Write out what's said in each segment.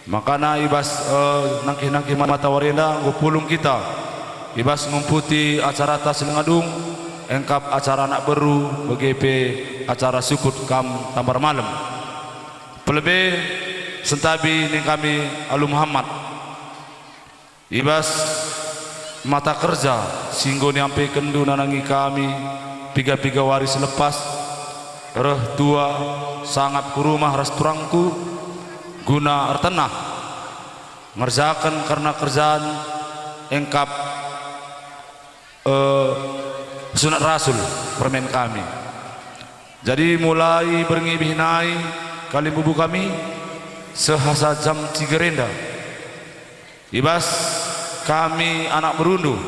Makana ibas nangki-nangki mata warenda nggo pulung kita ibas ngumputi acara tas lengadung engkap acara anak beru BGP acara sukut kam tambar malam pelebe sentabi ning kami Alu Muhammad ibas mata kerja singgo nyampe kendu nanangi kami piga-piga waris lepas reh tua sangat ku rumah restoranku guna ertenah ngerjakan karena kerjaan engkap sunat rasul permen kami. Jadi mulai berngibihinai kali bubu kami sehasa jam 3 renda ibas kami anak berunduh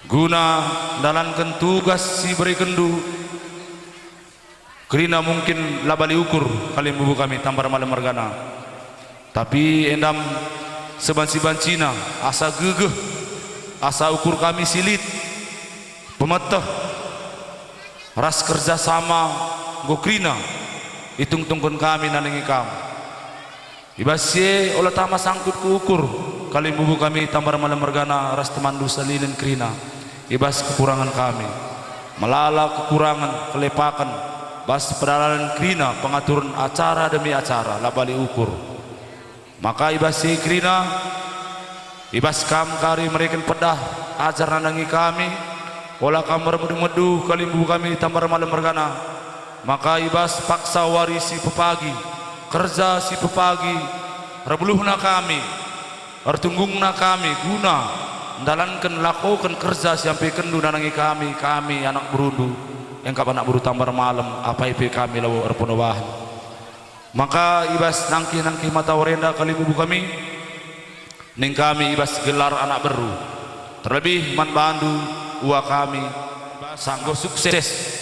guna dalankan tugas si beri kendu kerina mungkin labali ukur kali bubu kami tambar malam mergana tapi endam sebansi-bancina asa gegeh asa ukur kami silit pemeteh ras kerja sama go krina hitung-tungkun kami nanengi kamu ibasye olah tama sangkut ku ukur kali bubu kami tambar malam mergana ras temandu salinin krina ibas kekurangan kami melala kekurangan kelepakan bas pedalalan krina pengaturan acara demi acara labali ukur maka ibasye krina ibas kam kari mereka pedah ajar nandangi kami olah kamar medu-medu kali bubu kami tambar malam mergana maka ibas paksa warisi pepagi kerja si pepagi rebuluhna kami ertunggungna kami guna dalankan lakukan kerja sampai kendu nandangi kami anak berundu engkap anak buru tambar malam apa IP kami lawo erponobahan maka ibas nangki-nangki mata warenda kali bubu kami ning kami ibas gelar anak beru terlebih man bandu uwa kami sanggo sukses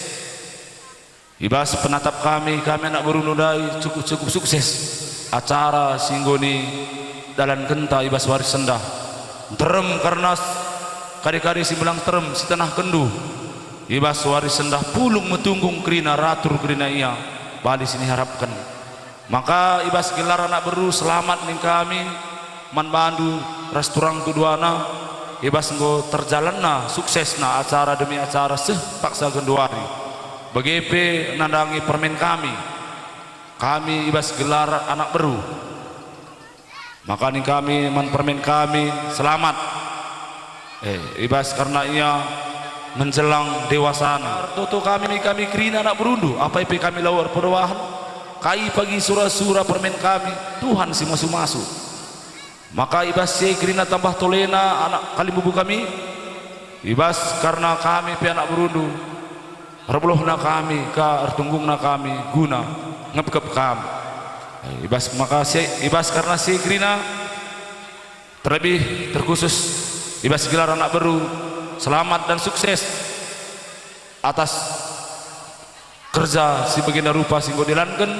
ibas penatap kami anak beru nudai cukup sukses acara singgoni dalan genta ibas waris sendah terem karena kari-kari si belang terem si tanah kendu ibas waris sendah pulung metunggung krina ratur krina iya bali sini harapkan maka ibas gelar anak beru selamat ning kami man bandu restoran keduana ibas nggo terjalanna suksesna acara demi acara paksa genduari BGP nandangi permen kami ibas gelar anak beru maka ning kami man permen kami selamat ibas karena ia menjelang dewasana toto kami krina anak berundu apa IP kami lawar perwahan kai pagi surah-surah permen kami Tuhan si masuk-masuk maka ibas si krina tambah tolena anak kali bubu kami ibas karena kami pi anak berundu rebuluhna kami ka ertunggungna kami guna ngepkep kami ibas maka ibas karena si krina terlebih terkhusus ibas gelar anak beru selamat dan sukses atas kerja si baginda rupa singgo dilankan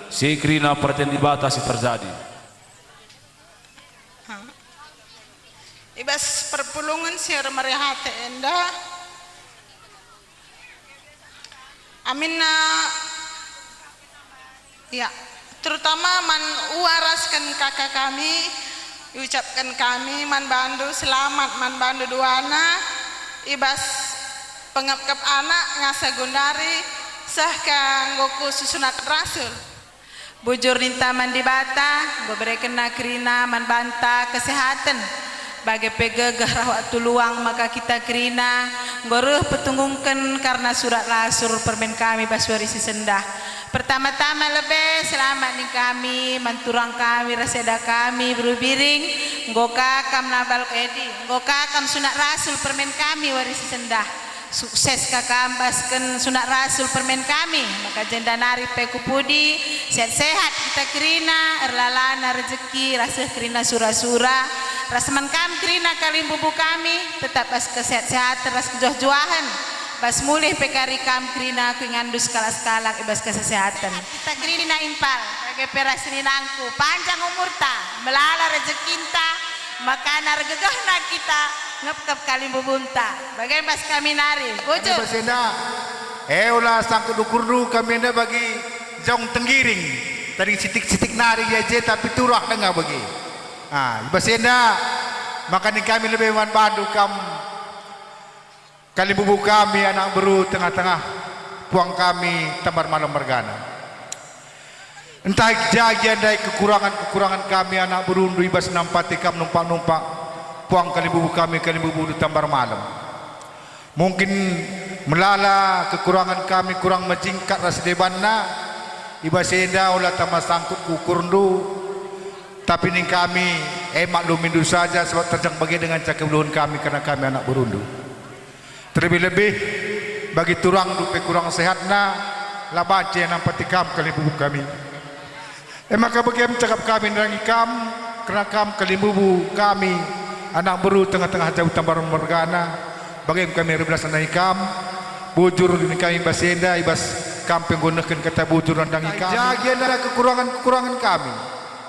si krina perhatian dibatasi terjadi ibas perpulungan si merehate endah aminna ya terutama man uaraskan kakak kami ucapkan kami man bandu selamat man bandu duana ibas pengepkep anak ngasa gundari sahka ngoku susunat rasul bujur ninta man dibata go berikan nakrina man banta kesehatan bagi pegegah rawat tuluang maka kita krina goruh petunggungkan karena surat rasul permen kami baswarisi sendah pertama-tama lebih selamat nih kami manturang kami raseda kami berubiring ngoka kam nabal edi ngoka kam sunat rasul permen kami warisi sendah sukses kakak ambaskan sunat rasul permen kami maka jenda nari pekupudi sehat-sehat kita krina erlalana rezeki rasa krina surah-surah rasaman kami krina kalim bubu kami tetap pas kesehat-sehat ras kejoh-joahan pas mulih pekari kam krina ku ngandus skala-skala ibas kesehatan kita krina impal bagi perasninangku panjang umurta melala rezekinta maka nargegahna kita ngepkep kalim bubunta bagai pas kami nari bujur bersenda ulah sangkut ukurdu kami anda bagi jong tenggiring tadi sitik-sitik nari aja tapi turah dengar bagi. Basenda makanya kami lebih man bandu kali bubu kami anak beru tengah-tengah puang kami Tambar Malam Mergana. Entah jagian dari kekurangan kami anak berundu ibas nampati kam numpak puang kali bubu kami kali bubu di Tambar Malam. Mungkin melala kekurangan kami kurang menjingkat rasa debanna ibas enda ulah tambah sangkut kukurundu. Tapi ning kami maklumin dulu saja sebab terjang bagi dengan cakap kami karena kami anak berundu. Terlebih-lebih bagi turang dupe kurang sehatna labace yang nampati kam kali bubu kami. Maka bagaimana cakap kami nerangi kam kerana kam kali bubu kami anak beru tengah-tengah jauh Tambar Mergana. Bagaimana kami reblas nerangi kam bujur ini kami basenda ibas kam penggunakan kata bujur nerangi kami. Jagian ada kekurangan kami.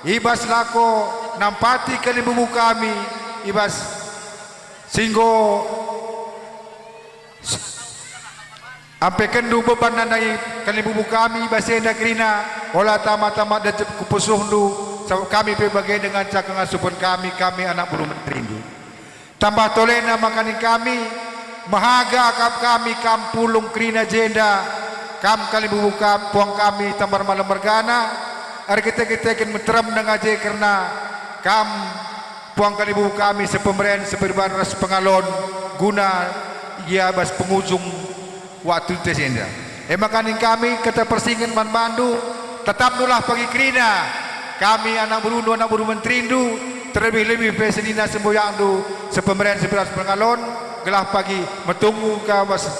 Ibas lako nampati kali bubu kami ibas singgo ampe kendu beban nandai kali bubu kami basenda kerina olah tamat-tamat dan kupusuh ndu sebab kami berbagai dengan cakang asupun kami anak bulu menterindu tambah tolena makani kami mahaga kami kampulung kerina jenda kam kali bubu puang kami Tambar Malam Mergana hari kita akan menteram dengan aja karena kam puang kali bubu kami sepemerian seperban ras pengalon guna ia bas pengujung waktu tesenda. Makanin kami kata persingin man bandu tetap nulah pagi kerina kami anak berundu anak buru menterindu terlebih-lebih pesenina semboyang du sepemerian seberas pengalon gelah pagi metunggu ke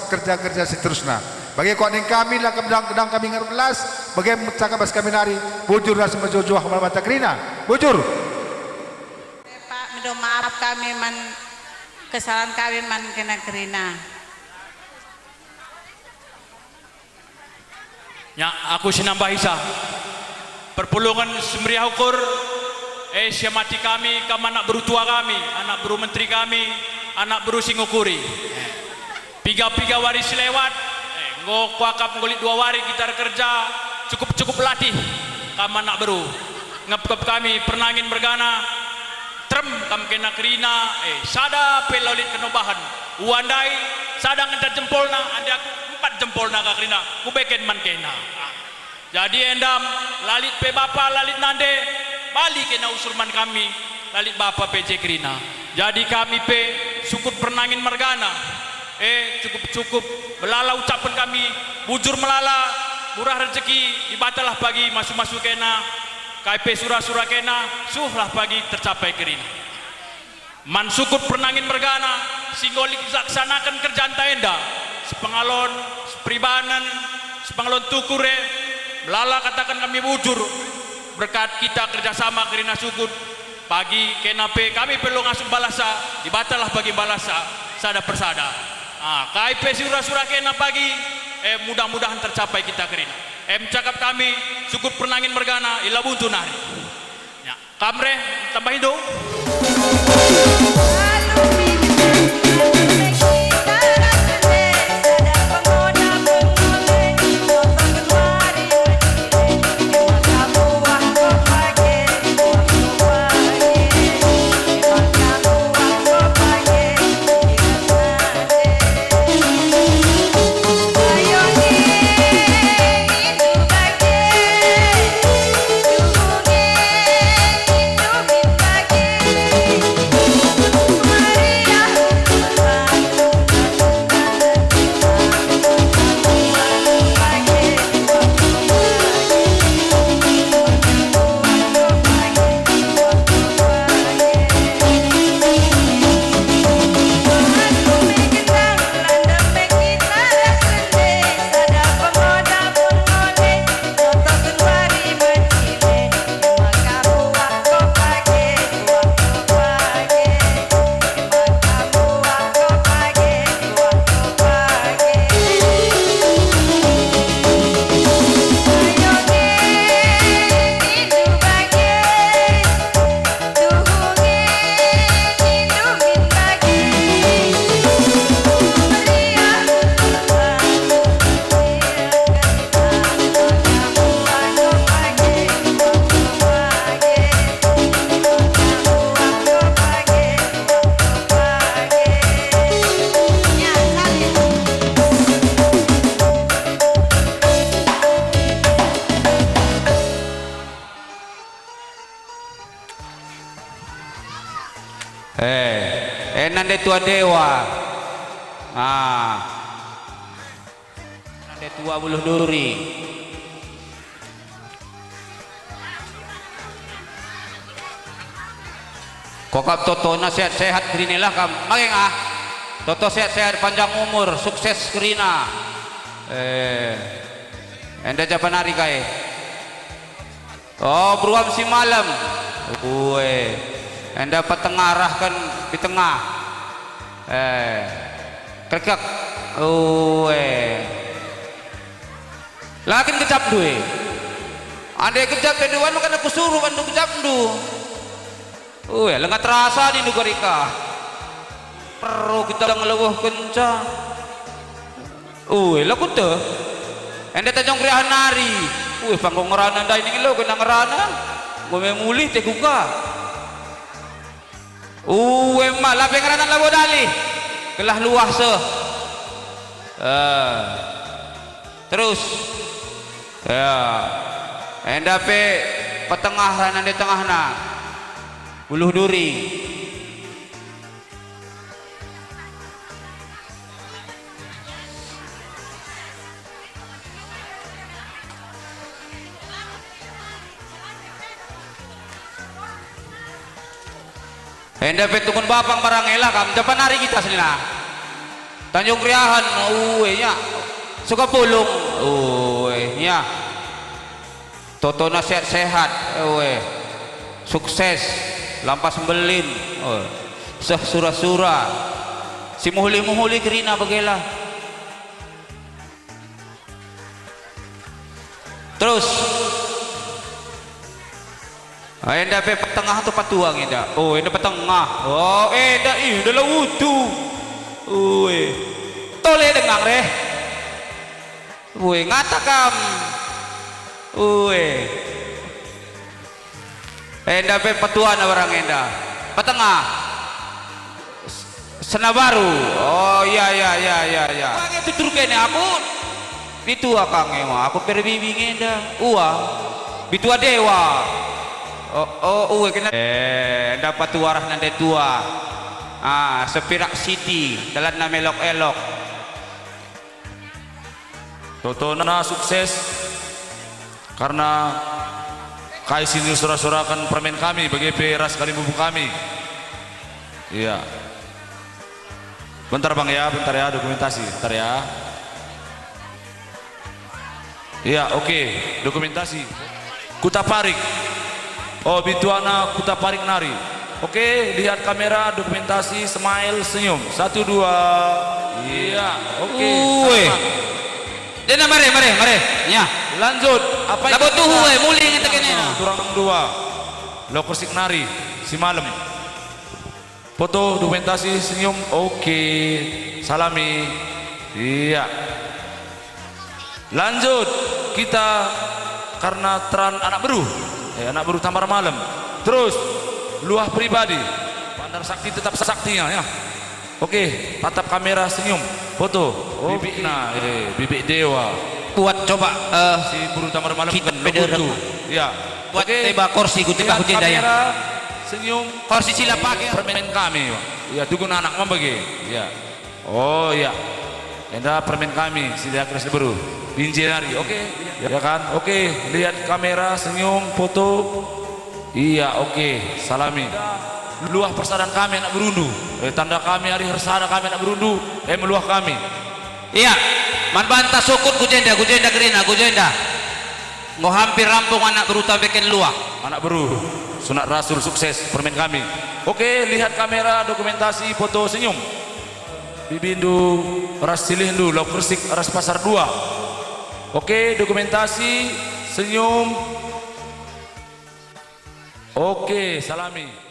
kerja-kerja seterusnya. Bagi kau ning kami lah kedang kami ngerbelas bagi cakap bas kami nari bujur lah semejojoh mata kerina bujur. Pak minta maaf kami man kesalahan kami man kena kerina. Ya, aku sinambah isa. Perpulungan semeriah ukur siamati kami, anak beru tua kami, anak beru menteri kami, anak beru singukuri. Piga-piga waris lewat, ngok kuakap ngulit 2 wari kita kerja, cukup latih anak beru. Ngep kami pernangin bergana, trem kam kena kerina, sada pelolit kenobahan. Uandai sadang entar jempolna, andi aku 4 jempolna ka kerina, ku beken man kena. Jadi endam lalit pe bapa lalit nande balik kena usurman kami lalit bapa PJ kerina. Jadi kami pe sukut pernangin Mergana. Cukup melala ucapan kami bujur melala murah rezeki dibatalah pagi masuk kena KP surah kena suhlah pagi tercapai kerina. Man sukut pernangin Mergana singgolik laksanakan kerjaan taenda sepengalon sepribanan sepengalon tukure melala katakan kami bujur berkat kita kerjasama kerina sukut pagi kenape kami perlu ngasuh balasa dibatalah bagi balasa sada persada. KIP surah kena pagi mudah-mudahan tercapai kita kerina. Cakap kami sukut pernangin Mergana ila buntu nari. Ya, kamre tambah hidung. Nande tua dewa. Nande tua buluh duri. Kokap Toto na sehat-sehat kerinilah kam. Maging Toto sehat-sehat panjang umur, sukses kerina. Enda japanari kai. Oh, beruam si malam. Enda patengarahkan di tengah. Kerkak. Lakin kejap duwe. Anda kejap dewan makan aku suruh bantu kejap du. Lengat terasa di nugarika. Perlu kita ngelewuh kencang. Laku tuh. Anda tajong kriahan nari. Panggung ngerana dah ini lo kena ngerana. Gue memulih teh kuka. Malah pengerana labo dali. Kelah luah se. Terus. Ya. Anda pe petengah rana di tengah na. Buluh duri. Enda petukun bapang barang elah kam depan hari kita selina. Tanjung Kriahan, nya. Suka pulung, nya. Toto na sehat, sukses. Lampas sembelin, sah sura-sura, si muhuli kerina bagailah. Terus, enda pe petengah tu patuang enda. Enda petengah. Enda dah wudu. Tole dengang reh. Ngatakam. Enda pe patuan barang enda. Petengah. Senabaru. Ya. Kang tutur kene aku. Bitua kang emang aku perbibing enda. Bitua dewa. Kena. Enda patuarah nande tua. Sepirak City dalam nama elok-elok. Toto na sukses karena kai sini surah-surahkan permen kami bagi ras kali bubuk kami. Iya. Bentar bang ya, bentar ya dokumentasi, bentar ya. Iya, oke, dokumentasi. Kuta Parik. Bituana Kuta Parik nari. Oke, lihat kamera, dokumentasi, smile, senyum. 1, 2. Iya, oke. Dena mare. Nya. Lanjut. Apa Labo tuh muli kita kene. Turang 2. Lokosik nari si malam. Foto, dokumentasi, senyum. Oke. Salami. Iya. Lanjut. Kita karena teran anak beru Tambar Malam. Terus luah pribadi. Bandar Sakti tetap saktinya ya. Oke, tatap kamera senyum. Foto. Bibik dewa. Buat coba Si buru Tambar Malam kita kan beda logo. Ya. buat teba kursi ku teba hujenda ya. Senyum. Kursi sila pakai. Permen kami. Ya, dukun anak membagi. Ya. Ya. Enda permen kami sila keras beru. Binjenari. Oke. Ya kan? Oke, lihat kamera senyum, foto. Iya, oke. Salami. Meluah persaudaraan kami anak berundu. Tanda kami hari persaudaraan kami anak berundu. Meluah kami. Iya. Man bantah sukut gujenda gerina. Mau hampir rampung anak berutam bikin luah. Anak beru. Sunat Rasul sukses permen kami. Oke, lihat kamera, dokumentasi, foto, senyum. Bibindu, ras Silindu, Lauk Resik, ras Pasar 2. Oke, dokumentasi, senyum. Oke, salami.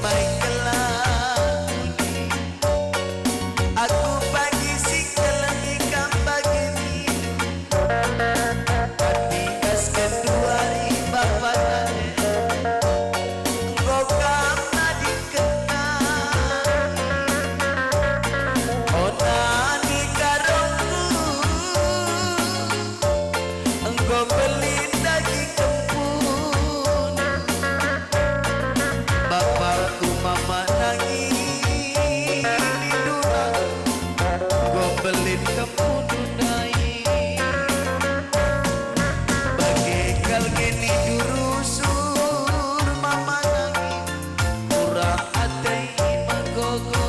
mai kelani aku bagi si kelangi kam bagi Anikas kedua riba padane Gokam nadi kenang Onani karongku Engkau beli daging kempun Bapakku mama nangis di durang Engkau beli kempun dunai Bagaikan gini durusur mama nangis Kurang hati magogo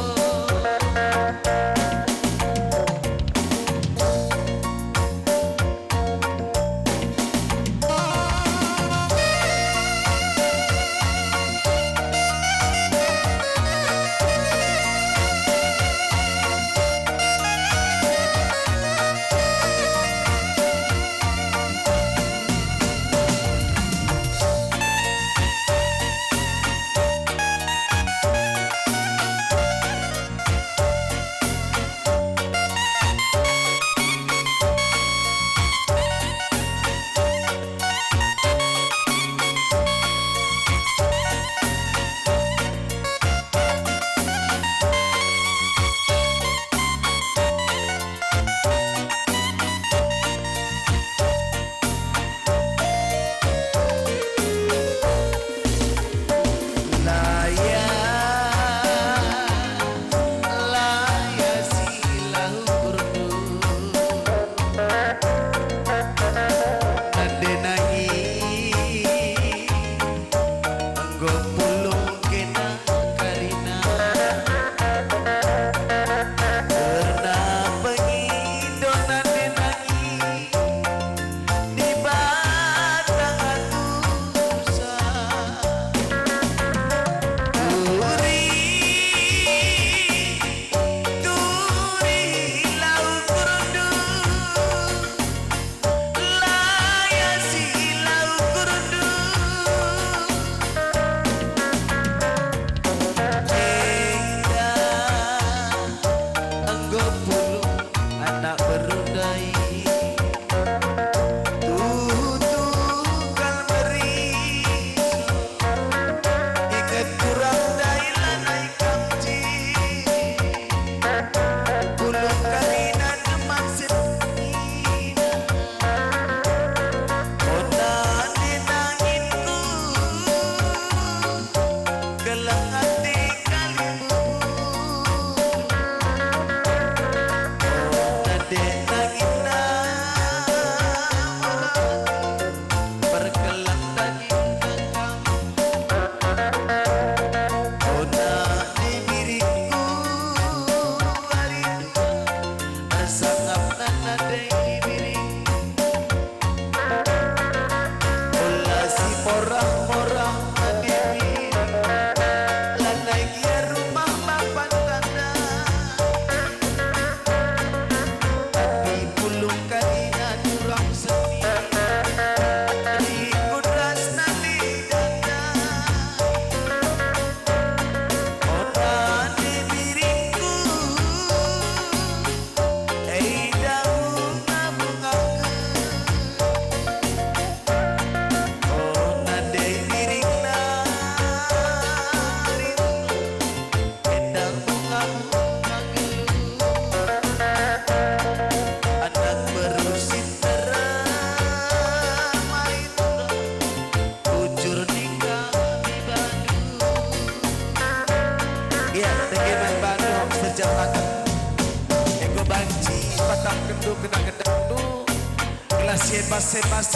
Sebas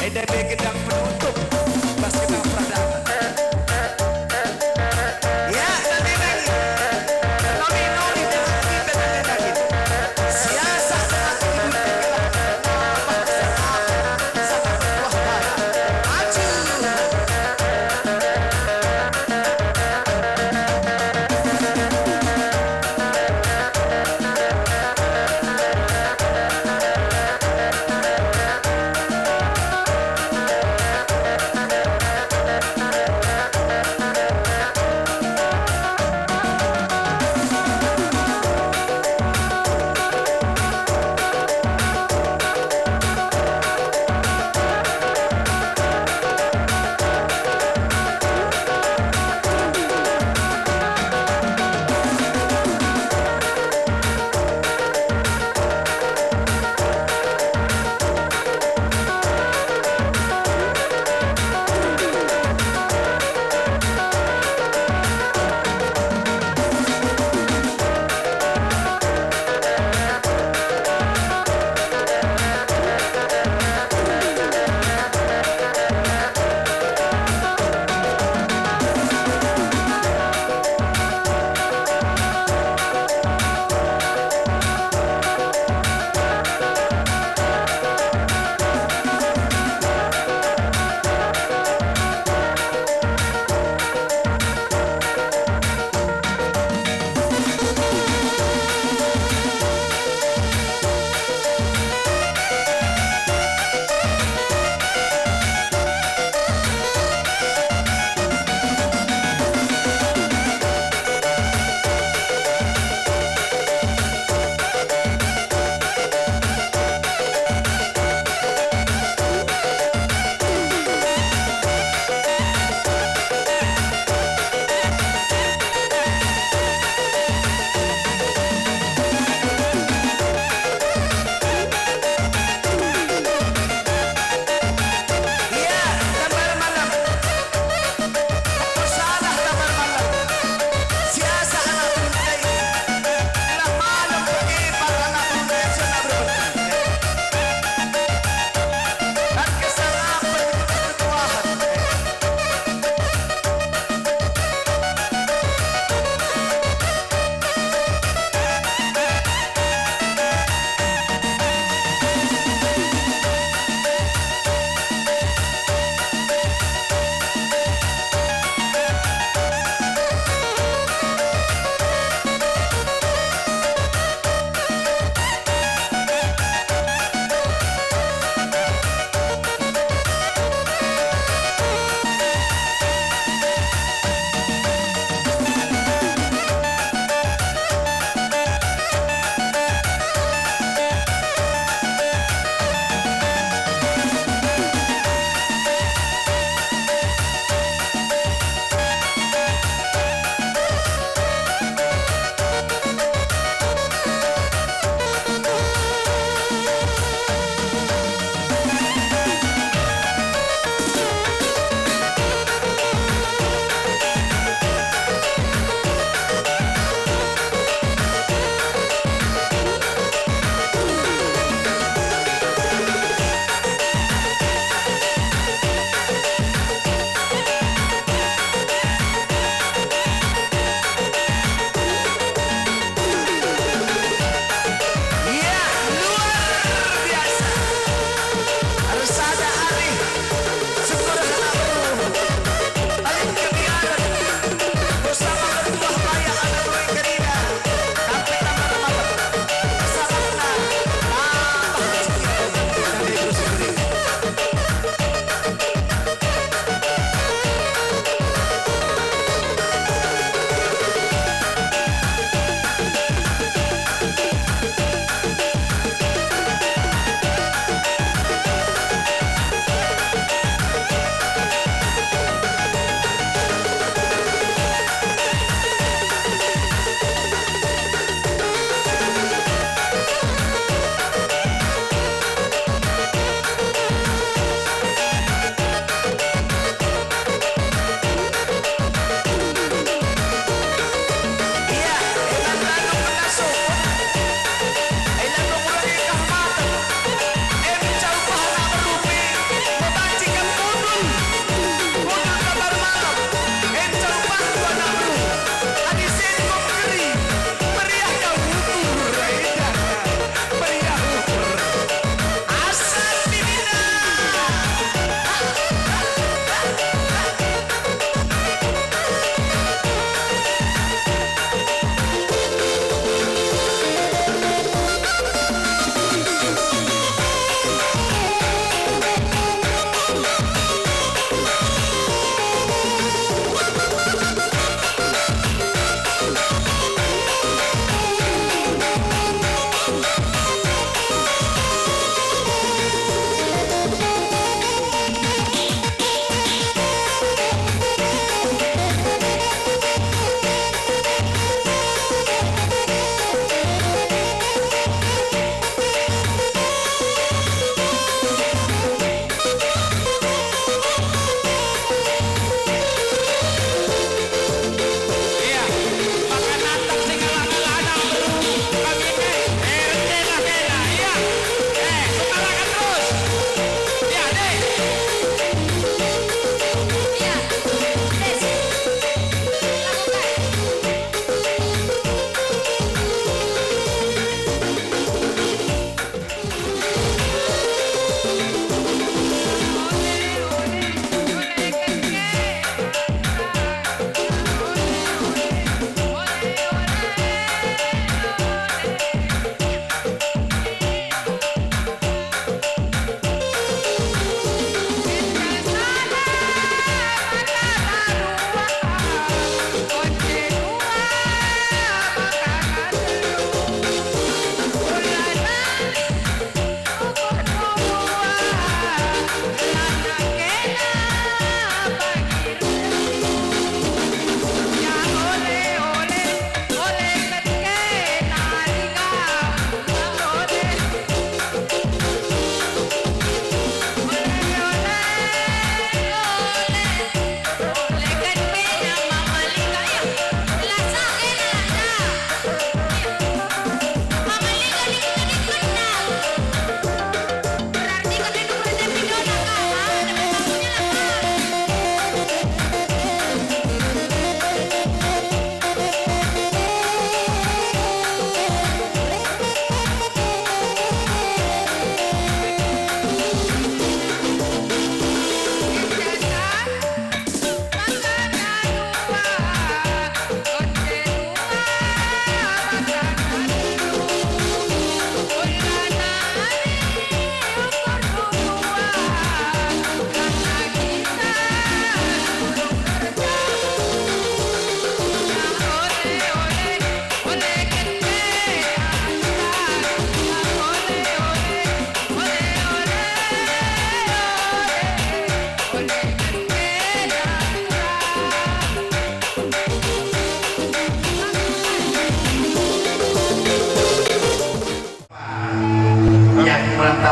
EDB gedang penutup Bas gedang pradana Ya nanti lagi Noni dengan kita nanti lagi Siasat nanti Sama buah bara Maju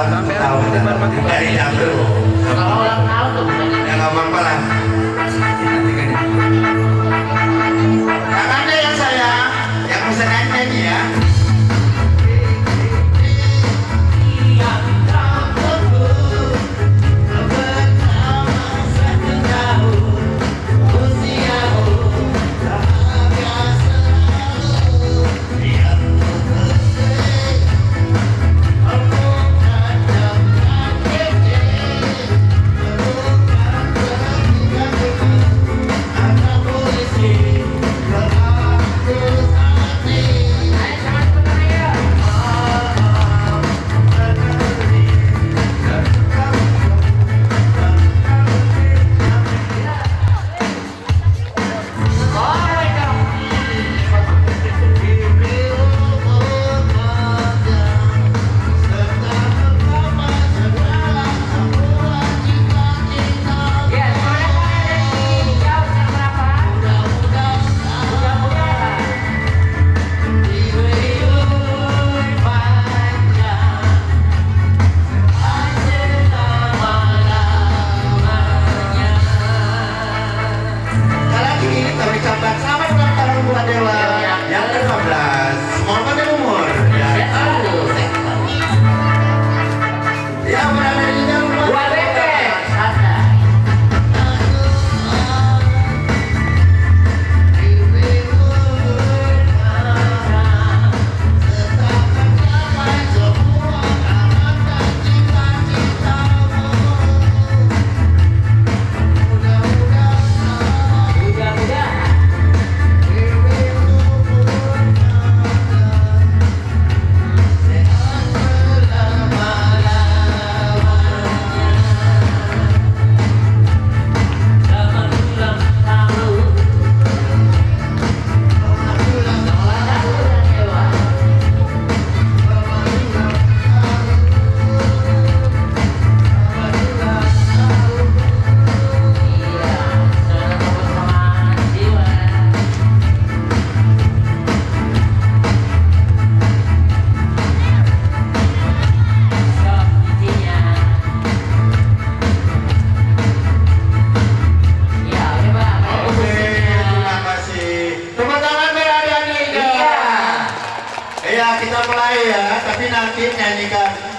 tahun dari Jamru. Kalau ulang tahun tuh ya nggak apa-apa lah. Kakaknya yang sayang, yang pesanannya nih ya.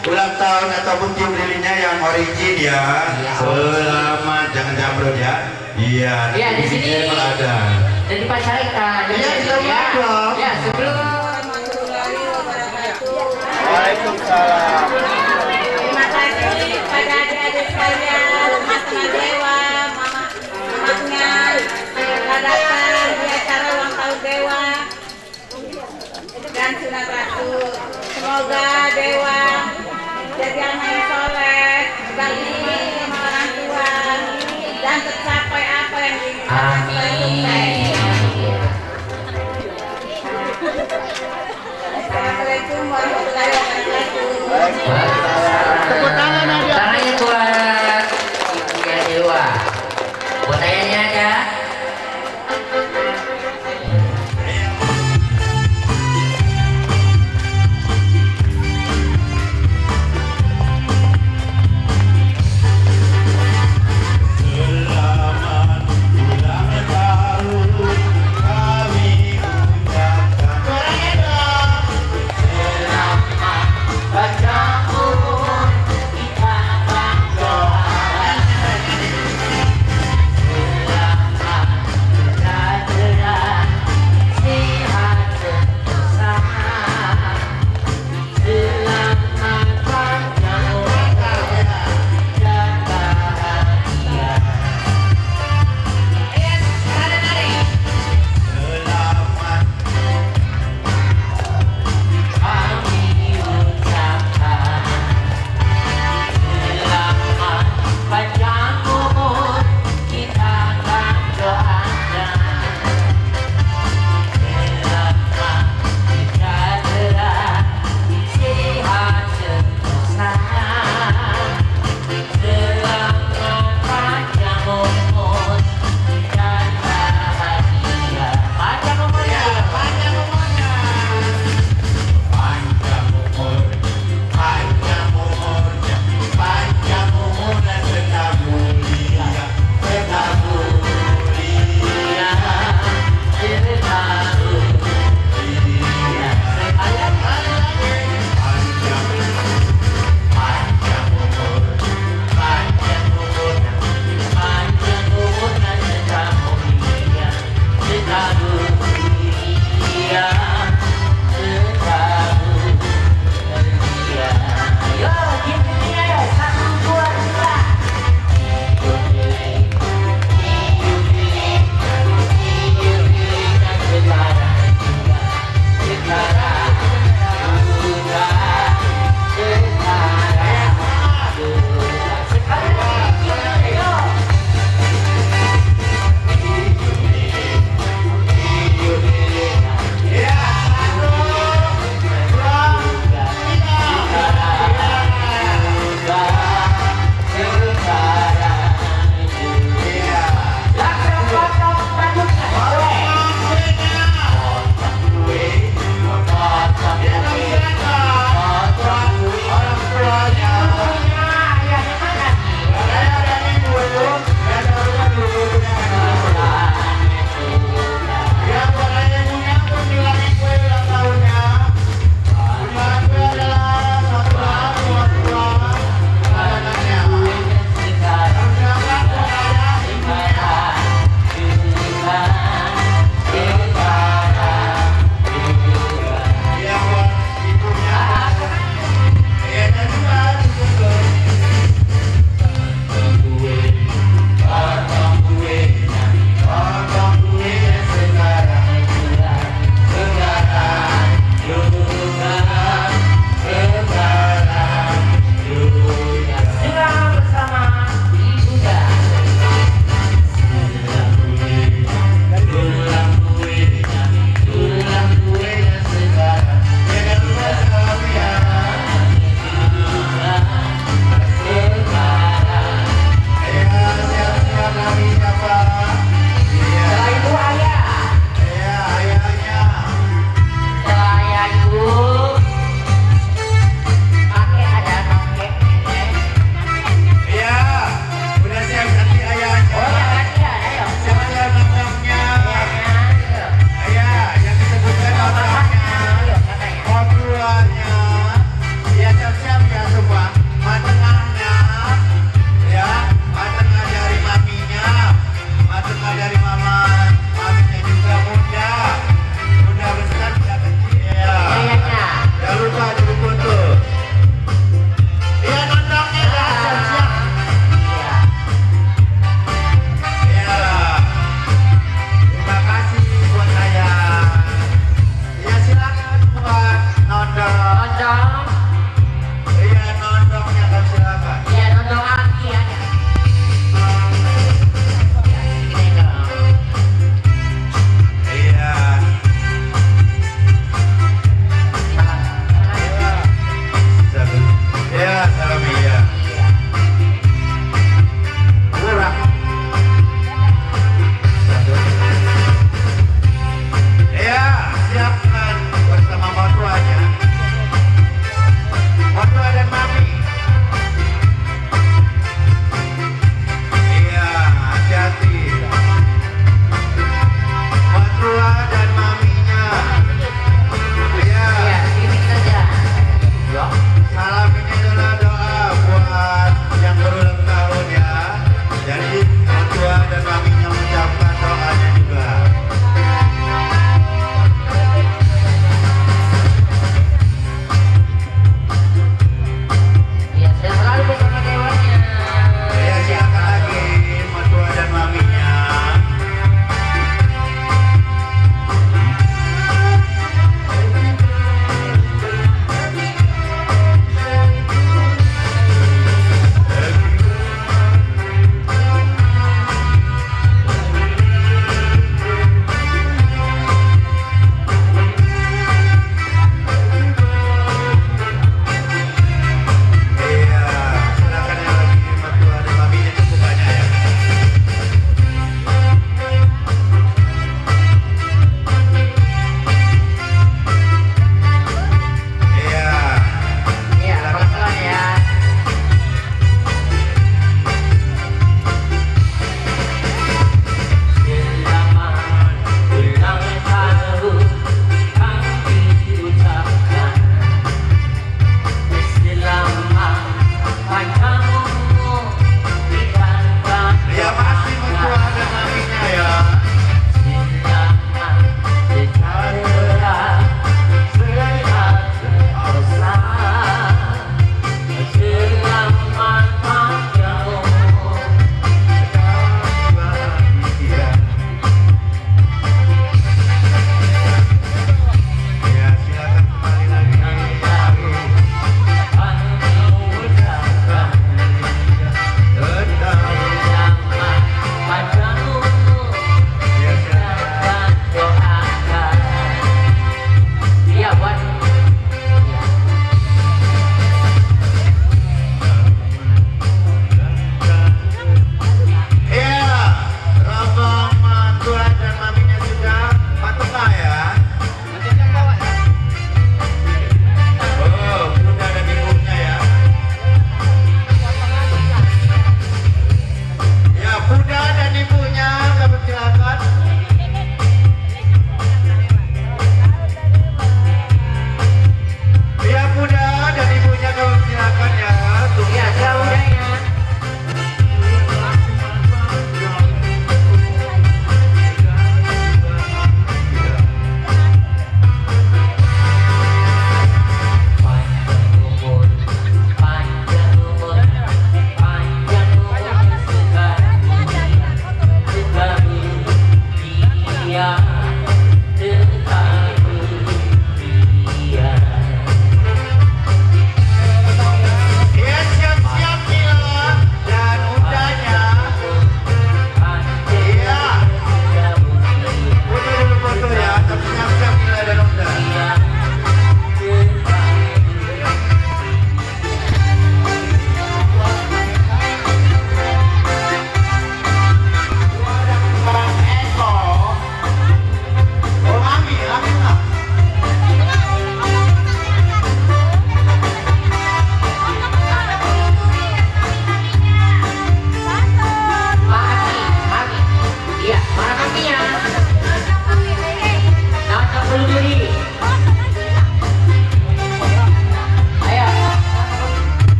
Ulang tahun ataupun tiup lilinnya yang origin ya. Selamat, jangan jamrut ya. Iya. Iya di sini ada. jadi pacarnya kita. Iya kita ngobrol. Ya sebelum. Waalaikumsalam. Terima kasih pada adik-adik sekalian, Mas Dewa, mamanya, datang di acara ulang tahun Dewa dan sunat ratu. Semoga Dewa jadi anak yang soleh, berbakti sama orang tua, dan tercapai apa yang diinginkan. Assalamualaikum warahmatullahi wabarakatuh. Tepuk tangan tangannya buat Ibu Dewa. Buat ayahnya aja.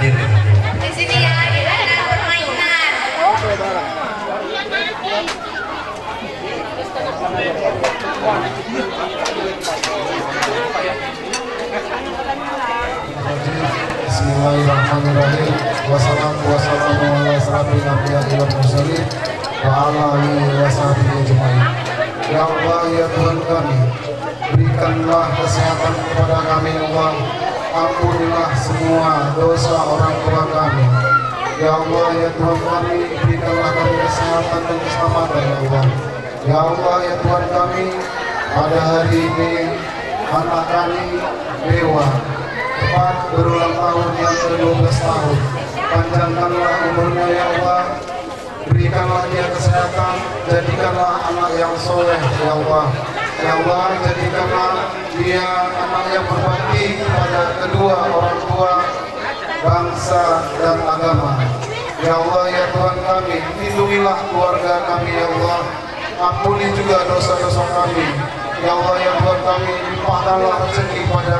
hadir. Di sini ya, kita ada permainan. Bismillahirrahmanirrahim. Wassalamu wassalamu ala asrafil anbiya'i wal mursalin wa ala alihi wa sahbihi ajmain. Ya Allah, ya Tuhan kami, berikanlah kesehatan kepada kami, ya Allah. Ampunilah semua dosa orang tua kami. Ya Allah, ya Tuhan kami, berikanlah kami kesehatan dan keselamatan, ya Allah. Ya Allah, ya Tuhan kami, pada hari ini anak kami Dewa tepat berulang tahun yang ke-12 tahun. Panjangkanlah umurnya, ya Allah. Berikanlah dia kesehatan, jadikanlah anak yang soleh, ya Allah. Ya Allah, jadikanlah dia anak yang berbakti kepada kedua orang tua, bangsa dan agama. Ya Allah, ya Tuhan kami, lindungilah keluarga kami, ya Allah. Ampuni juga dosa-dosa kami. Ya Allah, ya Tuhan kami, limpahkanlah rezeki pada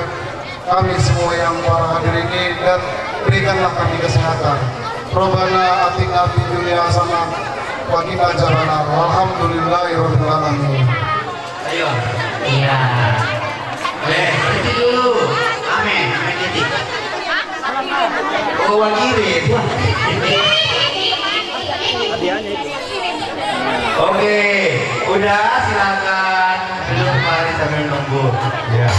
kami semua yang para hadir ini dan berikanlah kami kesehatan. Rabbana atina fid dunya hasanah wa qina adzabannar. Walhamdulillahirabbil alamin. Ayo. Iya. Titik dulu. Amin. Amin titik. Oh, wakirin. Oke, udah silakan duduk kembali sambil nunggu. Ya.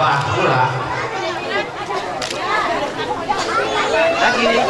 bahas pula. Lagi nih.